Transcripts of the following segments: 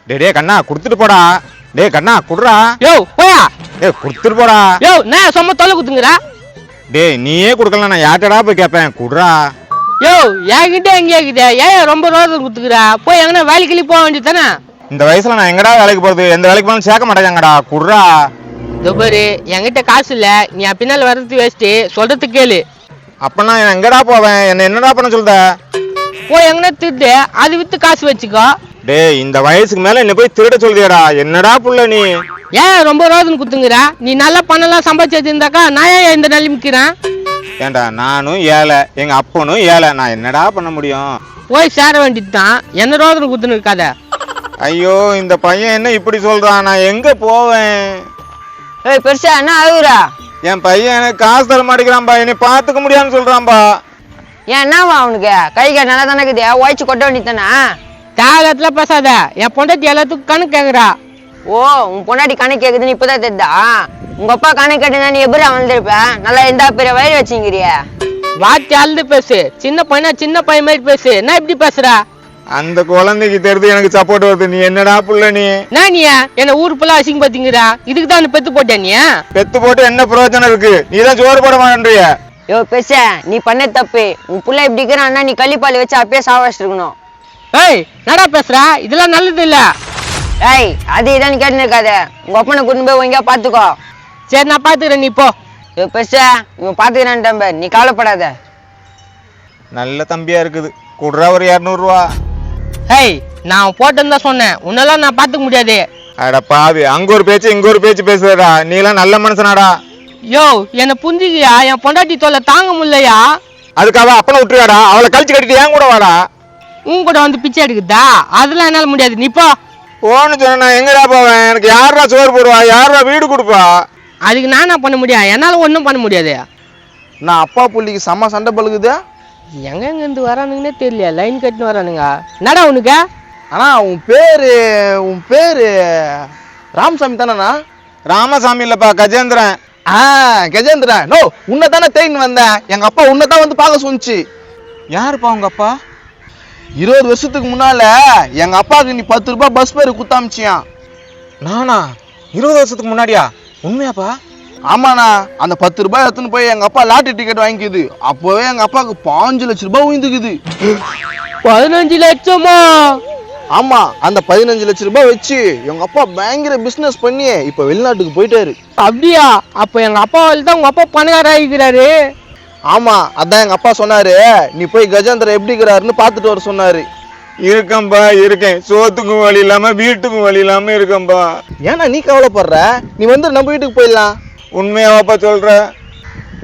டேய் கண்ணா குடுத்துட்டு போடா. டேய் கண்ணா குடுறா. யோ போயா. டேய் குடுத்துட்டு போடா. யோ நான் சும்மா தொலை குத்துங்கடா. டேய் நீயே குடுக்கல நான் யார்ட்டடா போய் கேட்பேன் குடுறா. யோ என்கிட்ட எங்க கேக்குதே ஏன் ரொம்ப ரோதம் குத்துக்குறா போய் எங்கன்னா வேலைக்கு போக வேண்டியதானே. இந்த வயசுல நான் எங்கடா வேலைக்கு போறது? எந்த வேலைக்கு போனாலும் சேர்க்க மாட்டேங்கடா குடுறா. பாரு என்கிட்ட காசு இல்ல நீ பின்னால வர்றது வேஸ்ட் சொல்றது கேளு. அப்ப நான் எங்கடா போவேன்? என்ன என்னடா பண்ண சொல்ற? போய் எங்கன்னா திருட்டு அது வித்து காசு வச்சுக்கோ. டேய் இந்த வயசுக்கு மேல என்ன போய் திருட சொல்றியடா? என்னடா புள்ள நீ? ஏன் ரொம்ப ரோதம் குத்துங்குறா? நீ நல்லா பணம்லாம் சம்பாதிச்சு வச்சிருந்தாக்கா நான் ஏன் இந்த நிலைமைக்கிறேன்? ஏண்டா நானும் ஏழை எங்க அப்பனும் ஏழை, நான் என்னடா பண்ண முடியும்? போய் சேர வேண்டியதுதான், என்ன ரோதனை குத்துன்னு இருக்காத. ஐயோ இந்த பையன் என்ன இப்படி சொல்றான்? நான் எங்க போவேன்? ஏய் பெருசா என்ன ஆகுறா? என் பையன் எனக்கு காசு தர மாட்டேங்கிறான்பா, என்னை பாத்துக்க முடியாதுன்னு சொல்றான்பா. ஏன் என்னவா அவனுக்கு கை கால் நல்லா தானே இருக்குது, உழைச்சு கொட்ட வேண்டியதானே. தேவையில்லத்துல பேசாத, என் பொண்டாட்டி எல்லாத்துக்கும் கணக்கு கேக்குறா. ஓ உன் பொண்டாட்டி கணக்கு கேக்குதுன்னு இப்பதான் தெரியுதா? உங்க அப்பா கணக்கு கேட்டுனா நீ எப்படி வந்திருப்ப? நல்லா எந்த பெரிய வயிறு வச்சுங்கிறிய. வாத்தி அழுது பேசு, சின்ன பையனா சின்ன பையன் மாதிரி பேசு. என்ன இப்படி பேசுற? அந்த குழந்தைக்கு தெரிஞ்சு எனக்கு சப்போர்ட் வருது. நீ என்னடா புள்ள நீ? நான் நீ என்ன ஊரு ஃபுல்லா அசிங்க பாத்தீங்கடா, இதுக்கு தான் பெத்து போட்டேன். நீ பெத்து போட்டு என்ன பிரயோஜனம் இருக்கு? நீ தான் சோறு போட மாட்டேன்றிய. யோ பெருச நீ பண்ண தப்பு. உன் புள்ள இப்படி இருக்கிறான்னா நீ கள்ளிப்பால் வச்சு அப்பயே சாவாச்சு இருக்கணும். ஏய் நடா பேசுற, இதெல்லாம் நல்லது இல்ல. ஏய் அது இதான்னு கேட்டு இருக்காத, உங்க அப்பனை கூட்டு போய் எங்கேயா பாத்துக்கோ. சரி நான் பாத்துக்கிறேன், நீ போ. யோ பெருச இவன் பாத்துக்கிறான் தம்பி, நீ கவலைப்படாத. நல்ல தம்பியா இருக்குது, குடுறா ஒரு 200 ரூபா. ஏய் நான் போட்டேன்னு தான் சொன்னேன், உன்னெல்லாம் நான் பாத்துக்க முடியாது. அட பாவி, அங்க ஒரு பேச்சு இங்க ஒரு பேச்சு பேசுறடா. நீ எல்லாம் நல்ல மனுஷனாடா. யோ என்ன புரிஞ்சுக்கியா? என் பொண்டாட்டி தொல்லை தாங்க முடியலையா? அதுக்காக அப்பனை விட்டுருவாடா, அவளை கழிச்சு கட்டிட்டு ஏன் கூட வாடா. உன் கூட வந்து பிச்சை எடுக்குதா? அதெல்லாம் என்னால முடியாது, நீ போ. போன்னு சொன்ன நான் எங்கடா போவேன்? எனக்கு யாரா சோறு போடுவா? யாரா வீடு கொடுப்பா? அதுக்கு நானா பண்ண முடியும்? என்னால ஒன்றும் பண்ண முடியாது. நான் அப்பா புள்ளிக்கு செம்ம சண்டை பழுகுது. எங்கெங்க இருந்து வரானுங்கன்னே தெரியல, லைன் கட்டின்னு வரானுங்க. என்னடா உனக்கு? ஆனா உன் பேரு ராமசாமி தானேண்ணா? ராமசாமி இல்லப்பா, கஜேந்திரன். கஜேந்திரன். நோ உன்னை தானே தேடின்னு வந்தேன். எங்க அப்பா உன்னை தான் வந்து பார்க்க சொன்னிச்சு. யாருப்பா உங்க அப்பா? 20 வருஷத்துக்கு முன்னால எங்க அப்பாவுக்கு நீ 10 ரூபாய் பஸ் பேரு குத்தாமிச்சியான். நானா? 20 வருஷத்துக்கு முன்னாடியா? உண்மையாப்பா? ஆமாண்ணா, அந்த 10 ரூபாய் எடுத்துன்னு போய் எங்க அப்பா லாட்டரி டிக்கெட் வாங்கிக்குது. அப்போவே எங்க அப்பாவுக்கு 5 லட்சம் ரூபாய் உயிந்துக்குது. 15 லட்சமா? ஆமா, அந்த 15 லட்சம் ரூபாய் வச்சு எங்க அப்பா பயங்கர பிசினஸ் பண்ணி இப்ப வெளிநாட்டுக்கு போயிட்டாரு. அப்படியா? அப்ப எங்க அப்பா தான் உங்க அப்பா பணக்காரர் ஆகிக்கிறாரு. ஆமா, அதான் எங்க அப்பா சொன்னாரு, நீ போய் கஜேந்திரன் எப்படி இருக்கிறாருன்னு பாத்துட்டு வர சொன்னாரு. இருக்கம்பா இருக்கேன், சோத்துக்கும் வழி இல்லாம வீட்டுக்கும் வழி இல்லாம இருக்கம்பா. ஏன்னா நீ கவலைப்படுற? நீ வந்து நம்ம வீட்டுக்கு போயிடலாம். உண்மையாவாப்பா சொல்ற?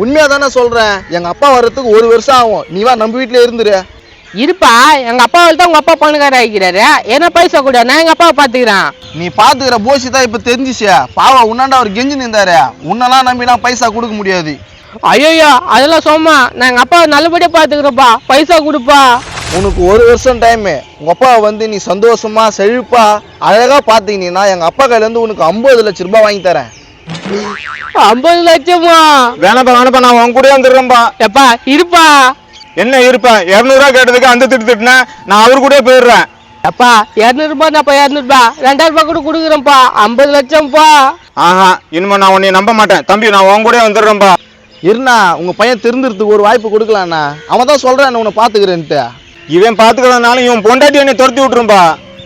உண்மையா தானே சொல்றேன். எங்க அப்பா வர்றதுக்கு 1 வருஷம் ஆகும். நீ வா நம்ம வீட்டுல இருந்துரு. இருப்பா, எங்க அப்பா தான் உங்க அப்பா பணக்காரர் ஆகிக்கிறாரு. என்ன பைசா கூட நான் எங்க அப்பாவை பாத்துக்கிறேன். நீ பாத்துக்கிற போசி தான் இப்ப தெரிஞ்சிச்சு. பாவா உன்னாண்டா அவர் கெஞ்சி நின்றாரு. உன்னெல்லாம் நம்பினா பைசா கொடுக்க முடியாது. ஐயோ அதெல்லாம் சொன்னா, நான் எங்க அப்பாவை நல்லபடியா பாத்துக்கிறேன்ப்பா, பைசா கொடுப்பா. உனக்கு 1 வருஷம் டைம். உங்க அப்பாவை வந்து நீ சந்தோஷமா செழிப்பா அழகா பாத்தீங்கன்னா எங்க அப்பா கையில இருந்து உனக்கு 50 லட்சம் ரூபாய் வாங்கி தரேன். 50 லட்சமா? வேணப்பா நான் உன் கூட வந்துடுறேன்பா. எப்பா இருப்பா. என்ன இருப்பா? 200 ரூபா கேட்டதுக்கு அந்த திட்டுனா நான் அவரு கூட போயிடுறேன். எப்பா 200 ரூபாய் நான் 200 ரூபாய் 2000 ரூபாய் கூட கொடுக்குறேன்ப்பா. 50 லட்சம்ப்பா. ஆஹா, இனிமே நான் உன்னை நம்ப மாட்டேன் தம்பி, நான் உன் கூட வந்துடுறேன்பா. இருண்ணா, உங்க பையன் திருந்துறதுக்கு ஒரு வாய்ப்பு கொடுக்கலாண்ணா. அவன் தான் சொல்றான் உன்னை பாத்துக்கிறேன்ட்டு. இவன் பாத்துக்கிறதுனால இவன் பொண்டாட்டி என்னை துரத்தி விட்டுரும்பா.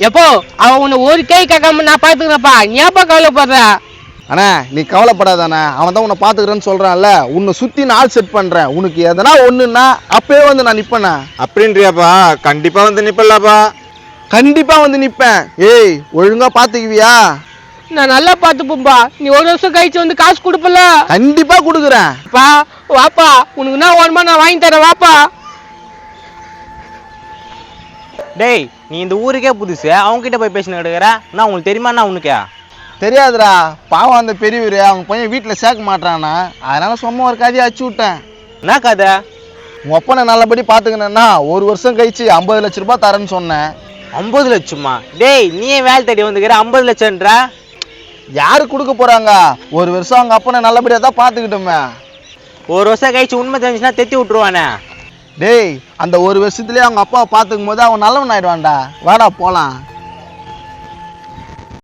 எப்போ அவன் உன்னை ஒரு கை கேட்காம நான் பாத்துக்கிறேன்ப்பா, நீ ஏப்பா கவலைப்படுற? அண்ணா நீ கவலைப்படாதானே, அவன் தான் உன்னை பாத்துக்கிறேன்னு சொல்றான்ல. உன்னை சுத்தி நான் செட் பண்றேன். உனக்கு எதனா ஒண்ணுன்னா அப்பவே வந்து நான் நிப்பேண்ணா. அப்படின்றியாப்பா? கண்டிப்பா வந்து நிப்பலாப்பா. கண்டிப்பா வந்து நிப்பேன். ஏய் ஒழுங்கா பாத்துக்குவியா? நான் நல்லா பாத்துப்போம்பா. நீ 1 வருஷம் கழிச்சு வந்து காசு கொடுப்பல? கண்டிப்பா கொடுக்குறேன். வாப்பா, உனக்கு என்ன வேணுமா நான் வாங்கி தரேன், வாப்பா. டேய் நீ இந்த ஊருக்கே புதுசு, அவங்க கிட்ட போய் பேசினு கிடக்குற. நான் உங்களுக்கு தெரியுமாண்ணா? உனக்கே தெரியாதுடா. பாவம் அந்த பெரியவர் அவங்க பையன் வீட்டுல சேர்க்க மாட்டானா, அதனால சும்மா ஒரு கதையை அச்சு விட்டேன். என்ன கதை? உன் ஒப்பனை நல்லபடி பாத்துக்கணும்னா 1 வருஷம் கழிச்சு 50 லட்சம் ரூபாய் தரேன்னு சொன்னேன். 50 லட்சமா? டேய் நீ வேலை தேடி வந்துக்கிற 50 லட்சம்ன்ற? யாரு கொடுக்க போறாங்க? 1 வருஷம் அவங்க அப்பனை நல்லபடியா தான் பாத்துக்கிட்டோமே. 1 வருஷம் கழிச்சு உண்மை தெரிஞ்சுன்னா தெத்தி விட்டுருவானே. டேய் அந்த 1 வருஷத்துலயே அவங்க அப்பாவை பாத்துக்கும் போது அவன் நல்லவன் ஆயிடுவான்டா. வாடா போலாம்.